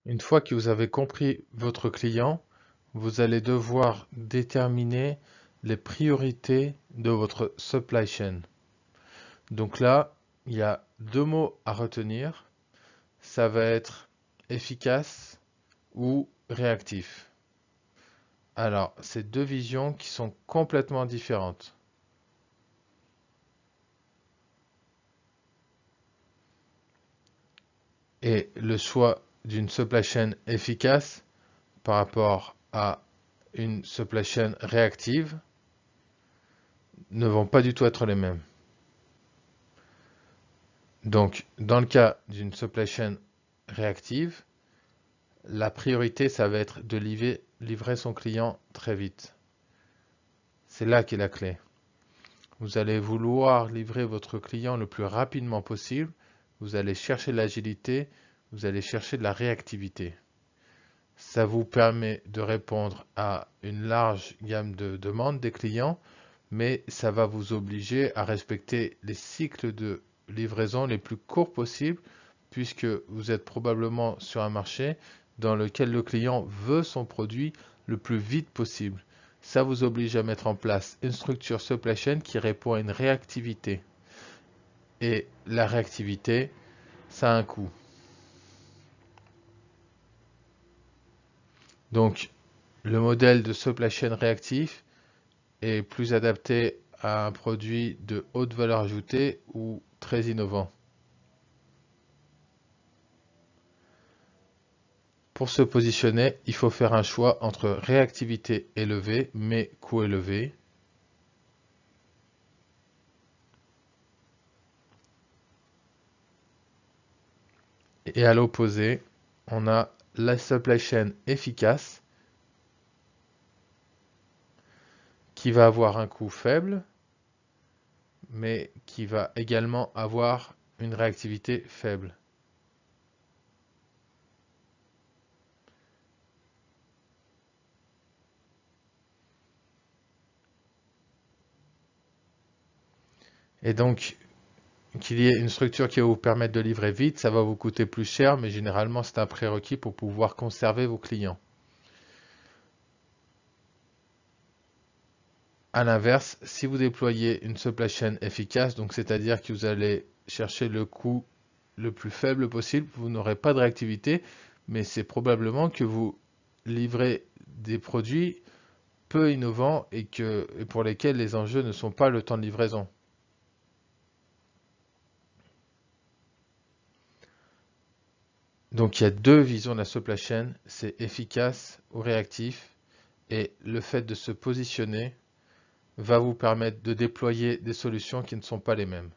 Une fois que vous avez compris votre client, vous allez devoir déterminer les priorités de votre supply chain. Donc là, il y a deux mots à retenir. Ça va être efficace ou réactif. Alors, c'est deux visions qui sont complètement différentes. Et le choix d'une supply chain efficace par rapport à une supply chain réactive ne vont pas du tout être les mêmes. Donc, dans le cas d'une supply chain réactive, la priorité, ça va être de livrer son client très vite. C'est là qu'est la clé. Vous allez vouloir livrer votre client le plus rapidement possible. Vous allez chercher de l'agilité, vous allez chercher de la réactivité. Ça vous permet de répondre à une large gamme de demandes des clients, mais ça va vous obliger à respecter les cycles de livraison les plus courts possibles, puisque vous êtes probablement sur un marché dans lequel le client veut son produit le plus vite possible. Ça vous oblige à mettre en place une structure supply chain qui répond à une réactivité. Et la réactivité, ça a un coût. Donc, le modèle de supply chain réactif est plus adapté à un produit de haute valeur ajoutée ou très innovant. Pour se positionner, il faut faire un choix entre réactivité élevée mais coût élevé. Et à l'opposé, on a la supply chain efficace qui va avoir un coût faible mais qui va également avoir une réactivité faible. Et donc, qu'il y ait une structure qui va vous permettre de livrer vite, ça va vous coûter plus cher, mais généralement c'est un prérequis pour pouvoir conserver vos clients. À l'inverse, si vous déployez une supply chain efficace, donc c'est-à-dire que vous allez chercher le coût le plus faible possible, vous n'aurez pas de réactivité, mais c'est probablement que vous livrez des produits peu innovants et pour lesquels les enjeux ne sont pas le temps de livraison. Donc il y a deux visions de la supply chain, c'est efficace ou réactif, et le fait de se positionner va vous permettre de déployer des solutions qui ne sont pas les mêmes.